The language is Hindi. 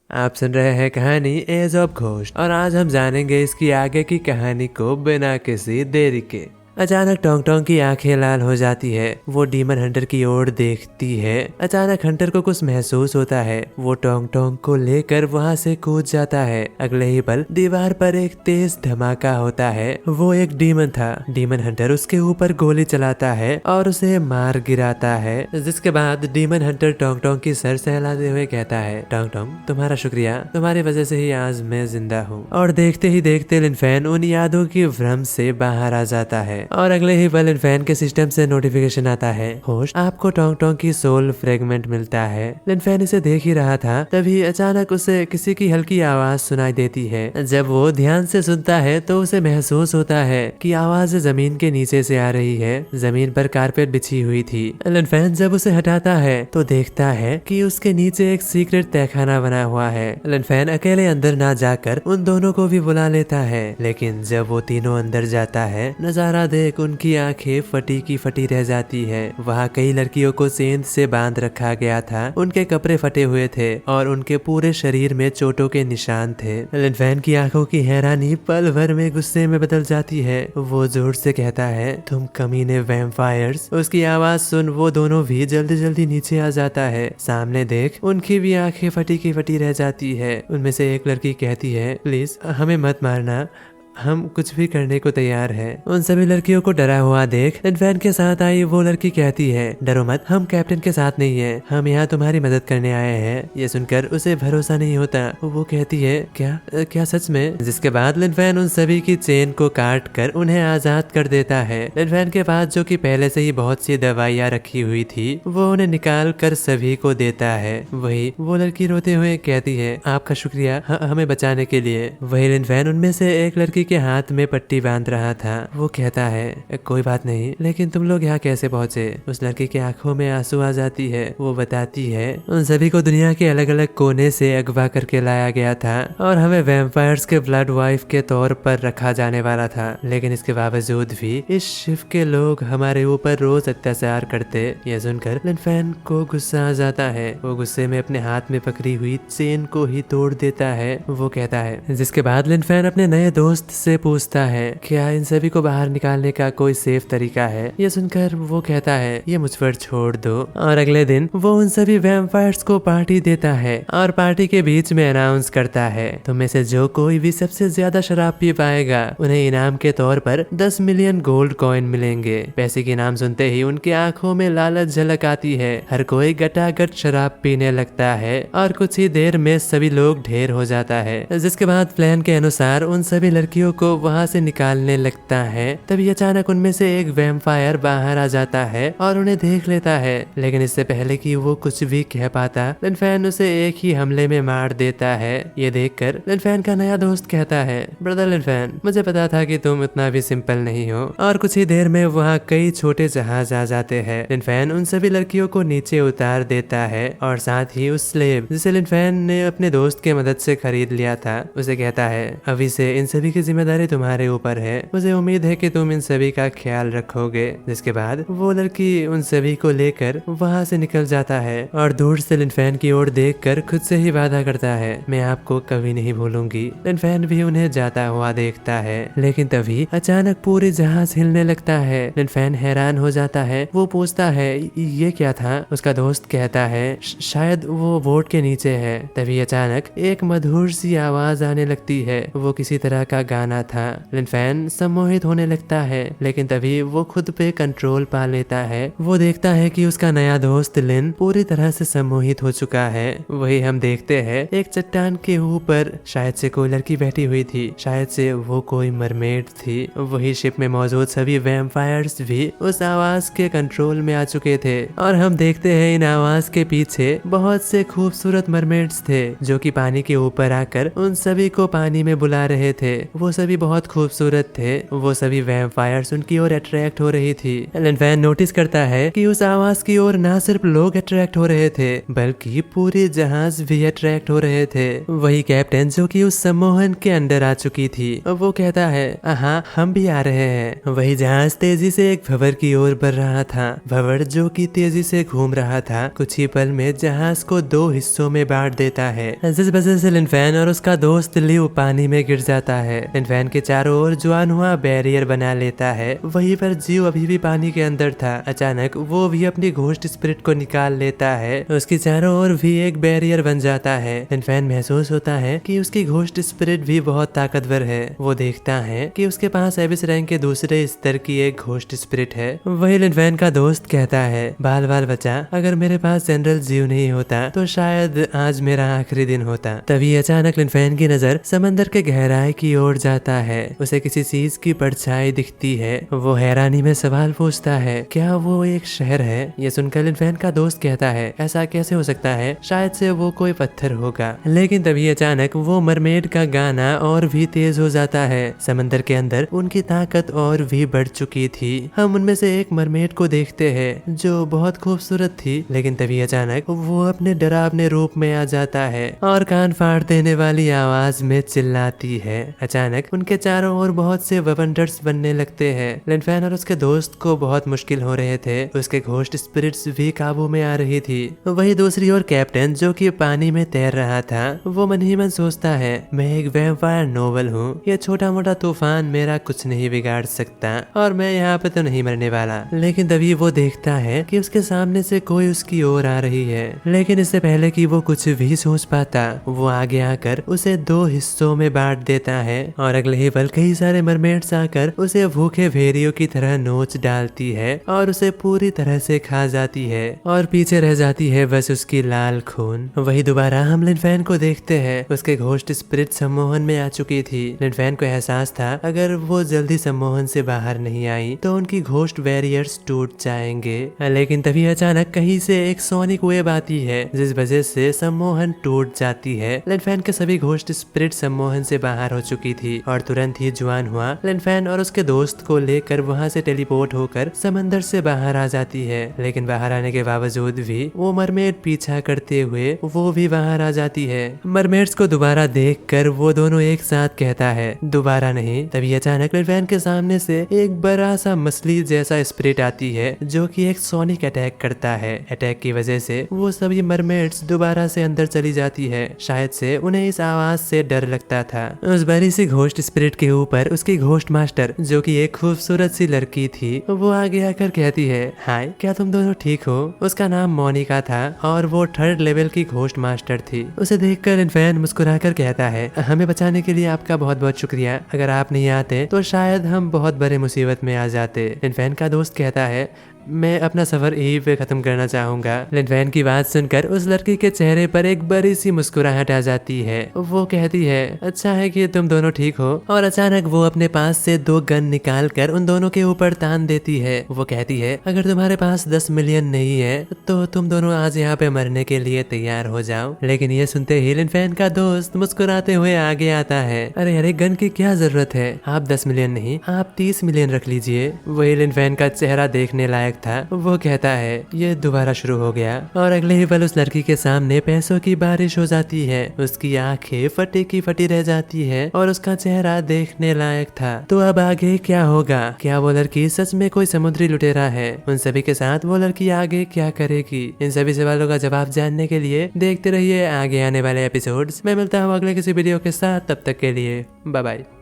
आप सुन रहे हैं कहानी एज ऑफ घोस्ट और आज हम जानेंगे इसकी आगे की कहानी को बिना किसी देरी के। अचानक टोंग टोंग की आंखें लाल हो जाती है। वो डीमन हंटर की ओर देखती है। अचानक हंटर को कुछ महसूस होता है। वो टोंग टोंग को लेकर वहां से कूद जाता है। अगले ही पल दीवार पर एक तेज धमाका होता है। वो एक डीमन था। डीमन हंटर उसके ऊपर गोली चलाता है और उसे मार गिराता है, जिसके बाद डीमन हंटर टोंग टोंग की सर सहलाते हुए कहता है, टोंग टोंग तुम्हारा शुक्रिया, तुम्हारी वजह से ही आज मैं जिंदा हूँ। और देखते ही देखते लिनफेन उन यादों की भ्रम से बाहर आ जाता है और अगले ही पल लिनफेन के सिस्टम से नोटिफिकेशन आता है, होस्ट आपको टोंग टोंग की सोल फ्रेगमेंट मिलता है। लिनफेन इसे देख ही रहा था, तभी अचानक उसे किसी की हल्की आवाज सुनाई देती है। जब वो ध्यान से सुनता है तो उसे महसूस होता है कि आवाज जमीन के नीचे से आ रही है। जमीन पर कारपेट बिछी हुई थी। लिनफेन जब उसे हटाता है तो देखता है कि उसके नीचे एक सीक्रेट तहखाना बना हुआ है। लिनफेन अकेले अंदर ना जाकर उन दोनों को भी बुला लेता है, लेकिन जब वो तीनों अंदर जाता है, नजारा देख उनकी आंखें फटी की फटी रह जाती है। वहाँ कई लड़कियों को सेंध से बांध रखा गया था। उनके कपड़े फटे हुए थे और उनके पूरे शरीर में चोटों के निशान थे। लिनफेन की आंखों की हैरानी पल भर में गुस्से में बदल जाती है। वो जोर से कहता है, तुम कमीने वैम्पायर्स। उसकी आवाज सुन वो दोनों भी जल्दी जल्दी नीचे आ जाता है। सामने देख उनकी भी आंखें फटी की फटी रह जाती है। उनमें से एक लड़की कहती है, प्लीज हमें मत मारना, हम कुछ भी करने को तैयार हैं। उन सभी लड़कियों को डरा हुआ देख लिनफेन के साथ आई वो लड़की कहती है, डरो मत, हम कैप्टन के साथ नहीं हैं, हम यहाँ तुम्हारी मदद करने आए हैं। ये सुनकर उसे भरोसा नहीं होता। वो कहती है, क्या क्या सच में? जिसके बाद लिनफेन उन सभी की चेन को काट कर उन्हें आजाद कर देता है। लिनफेन के पास जो कि पहले से ही बहुत सी दवाइयाँ रखी हुई थी, वो उन्हें निकाल कर सभी को देता है। वही वो लड़की रोते हुए कहती है, आपका शुक्रिया हमें बचाने के लिए। वही लिनफेन उनमें से एक लड़की के हाथ में पट्टी बांध रहा था। वो कहता है, कोई बात नहीं, लेकिन तुम लोग यहाँ कैसे पहुँचे? उस लड़की की आंखों में आंसू आ जाती है। वो बताती है, उन सभी को दुनिया के अलग अलग कोने से अगवा करके लाया गया था और हमें वैम्पायर्स के ब्लड वाइफ के तौर पर रखा जाने वाला था, लेकिन इसके बावजूद भी इस शिप के लोग हमारे ऊपर रोज अत्याचार करते। यह सुनकर लिनफेन को गुस्सा आ जाता है। वो गुस्से में अपने हाथ में पकड़ी हुई चेन को ही तोड़ देता है। वो कहता है, जिसके बाद लिनफेन अपने नए दोस्त से पूछता है, क्या इन सभी को बाहर निकालने का कोई सेफ तरीका है? ये सुनकर वो कहता है, ये मुझ पर छोड़ दो। और अगले दिन वो उन सभी वैम्पायर्स को पार्टी देता है और पार्टी के बीच में अनाउंस करता है, तुम में से जो कोई भी सबसे ज्यादा शराब पी पाएगा उन्हें इनाम के तौर पर 10 मिलियन गोल्ड कॉइन मिलेंगे। पैसे के नाम सुनते ही उनकी आंखों में लालच झलक आती है। हर कोई गटागट शराब पीने लगता है और कुछ ही देर में सभी लोग ढेर हो जाता है। जिसके बाद प्लान के अनुसार उन सभी लड़कियों को वहां से निकालने लगता है। तभी अचानक उनमें से एक वैम्पायर बाहर आ जाता है और उन्हें देख लेता है, लेकिन इससे पहले कि वो कुछ भी कह पाता, लिनफेन उसे एक ही हमले में मार देता है। ये देखकर लिनफेन का नया दोस्त कहता है, ब्रदर लिनफेन, मुझे पता था कि तुम इतना भी सिंपल नहीं हो। और कुछ ही देर में वहाँ कई छोटे जहाज आ जाते हैं। लिनफेन उन सभी लड़कियों को नीचे उतार देता है और साथ ही उस स्लेव जिसे लिनफेन ने अपने दोस्त की मदद से खरीद लिया था, उसे कहता है, अभी से इन सभी की जिम्मेदारी तुम्हारे ऊपर है। मुझे उम्मीद है कि तुम इन सभी का ख्याल रखोगे। जिसके बाद वो लड़की उन सभी को लेकर वहां से निकल जाता है और दूर से लिनफेन की ओर देखकर खुद से ही वादा करता है, मैं आपको कभी नहीं भूलूंगी। लिनफेन भी उन्हें जाता हुआ देखता है, लेकिन तभी अचानक पूरी जहाज हिलने लगता है। लिनफेन हैरान हो जाता है। वो पूछता है, ये क्या था? उसका दोस्त कहता है, शायद वो बोट के नीचे है। तभी अचानक एक मधुर सी आवाज आने लगती है। वो किसी तरह का गाना था। लिनफेन सम्मोहित होने लगता है, लेकिन तभी वो खुद पे कंट्रोल पा लेता है। वो देखता है कि उसका नया दोस्त लिन पूरी तरह से सम्मोहित हो चुका है। वही हम देखते हैं, एक चट्टान के ऊपर शायद से कोई लड़की बैठी हुई थी। शायद से वो कोई मरमेड थी। वही शिप में मौजूद सभी वैम्पायर्स भी उस आवाज के कंट्रोल में आ चुके थे और हम देखते हैं इन आवाज के पीछे बहुत से खूबसूरत मरमेड्स थे, जो कि पानी के ऊपर आकर उन सभी को पानी में बुला रहे थे। वो वो सभी बहुत खूबसूरत थे। वो सभी वैम्पायर्स उनकी ओर अट्रैक्ट हो रही थी। लिन फैन नोटिस करता है कि उस आवाज की ओर ना सिर्फ लोग अट्रैक्ट हो रहे थे बल्कि पूरे जहाज भी अट्रैक्ट हो रहे थे। वही कैप्टन जो कि उस सम्मोहन के अंदर आ चुकी थी, वो कहता है हाँ हम भी आ रहे हैं। वही जहाज तेजी से एक भंवर की ओर बढ़ रहा था। भंवर जो कि तेजी से घूम रहा था कुछ ही पल में जहाज को 2 हिस्सों में बांट देता है, जिस वजह से लिन फैन और उसका दोस्त लिव पानी में गिर जाता है। लिन फैन के चारों ओर जुआन हुआ बैरियर बना लेता है। वहीं पर जीव अभी भी पानी के अंदर था। अचानक वो भी अपनी घोस्ट स्पिरिट को निकाल लेता है। उसके चारों ओर भी एक बैरियर बन जाता है। लिन फैन महसूस होता है कि उसकी घोस्ट स्पिरिट भी बहुत ताकतवर है। वो देखता है कि उसके पास एबिस रैंक के दूसरे स्तर की एक घोस्ट स्पिरिट है। वही लिन फैन का दोस्त कहता है बाल बाल बचा, अगर मेरे पास जनरल जीव नहीं होता तो शायद आज मेरा आखिरी दिन होता। तभी अचानक लिन फैन की नजर समंदर के गहराई की ओर जाता है। उसे किसी चीज की परछाई दिखती है। वो हैरानी में सवाल पूछता है क्या वो एक शहर है? ये सुनकर लिन फैन का दोस्त कहता है ऐसा कैसे हो सकता है, शायद से वो कोई पत्थर होगा। लेकिन तभी अचानक वो मरमेड का गाना और भी तेज हो जाता है। समंदर के अंदर उनकी ताकत और भी बढ़ चुकी थी। हम उनमें से एक मरमेड को देखते हैं जो बहुत खूबसूरत थी, लेकिन तभी अचानक वो अपने डरावने रूप में आ जाता है और कान फाड़ देने वाली आवाज में चिल्लाती है। अचानक उनके चारों ओर बहुत से वंडर्स बनने लगते हैं। लिन फैन और उसके दोस्त को बहुत मुश्किल हो रहे थे। उसके घोस्ट स्पिरिट्स भी काबू में आ रही थी। वही दूसरी ओर कैप्टन जो कि पानी में तैर रहा था, वो मन ही मन सोचता है मैं एक वैम्पायर नोबल हूँ, ये छोटा मोटा तूफान मेरा कुछ नहीं बिगाड़ सकता और मैं यहाँ पे तो नहीं मरने वाला। लेकिन तभी वो देखता है कि उसके सामने से कोई उसकी ओर आ रही है। लेकिन इससे पहले कि वो कुछ भी सोच पाता, वो आगे आकर उसे 2 हिस्सों में बांट देता है और अगले ही पल कई सारे मरमेड्स आकर उसे भूखे भेड़ियों की तरह नोच डालती है और उसे पूरी तरह से खा जाती है और पीछे रह जाती है बस उसकी लाल खून। वही दोबारा हम लिन फैन को देखते हैं। उसके घोस्ट स्पिरिट सम्मोहन में आ चुकी थी। लिन फैन को एहसास था अगर वो जल्दी सम्मोहन से बाहर नहीं आई तो उनकी घोस्ट बैरियर्स टूट जाएंगे। लेकिन तभी अचानक कहीं से एक सोनिक वेव आती है जिस वजह से सम्मोहन टूट जाती है। लिन फैन के सभी घोस्ट स्पिरिट सम्मोहन से बाहर हो चुकी थी और तुरंत ही जुआन हुआ लिन फैन और उसके दोस्त को लेकर वहाँ से टेलीपोर्ट होकर समंदर से बाहर आ जाती है। लेकिन बाहर आने के बावजूद भी वो मरमेड पीछा करते हुए वो भी बाहर आ जाती है। मरमेड्स को दोबारा देखकर वो दोनों एक साथ कहता है दोबारा नहीं। तभी अचानक लिन फैन के सामने से एक बड़ा सा मछली जैसा स्पिरिट आती है जो कि एक सोनिक अटैक करता है। अटैक की वजह से वो सभी मरमेड्स दोबारा से अंदर चली जाती है। शायद से उन्हें इस आवाज से डर लगता था। उस बड़ी सी घोस्ट स्पिरिट के ऊपर उसकी घोस्ट मास्टर जो कि एक खूबसूरत सी लड़की थी, वो आगे आकर कहती है हाय क्या तुम दोनों ठीक हो? उसका नाम मोनिका था और वो 3rd लेवल की घोस्ट मास्टर थी। उसे देखकर लिन फैन मुस्कुराकर कहता है हमें बचाने के लिए आपका बहुत बहुत शुक्रिया, अगर आप नहीं आते तो शायद हम बहुत बड़े मुसीबत में आ जाते। लिन फैन का दोस्त कहता है मैं अपना सफर यहीं पे खत्म करना चाहूंगा। लिन फैन की बात सुनकर उस लड़की के चेहरे पर एक बड़ी सी मुस्कुराहट आ जाती है। वो कहती है अच्छा है कि तुम दोनों ठीक हो और अचानक वो अपने पास से 2 गन निकाल कर उन दोनों के ऊपर तान देती है। वो कहती है अगर तुम्हारे पास 10 मिलियन नहीं है तो तुम दोनों आज यहाँ पे मरने के लिए तैयार हो जाओ। लेकिन ये सुनते ही लिन फैन का दोस्त मुस्कुराते हुए आगे आता है अरे अरे गन की क्या जरूरत है, आप 10 मिलियन नहीं आप 30 मिलियन रख लीजिए। वही लिन फैन का चेहरा देखने लायक था। वो कहता है ये दोबारा शुरू हो गया और अगले ही पल उस लड़की के सामने पैसों की बारिश हो जाती है। उसकी आंखें फटी की फटी रह जाती है और उसका चेहरा देखने लायक था। तो अब आगे क्या होगा? क्या वो लड़की सच में कोई समुद्री लुटेरा है? उन सभी के साथ वो लड़की आगे क्या करेगी? इन सभी सवालों का जवाब जानने के लिए देखते रहिए आगे आने वाले एपिसोड्स। मैं मिलता हूँ अगले किसी वीडियो के साथ, तब तक के लिए बाय बाय।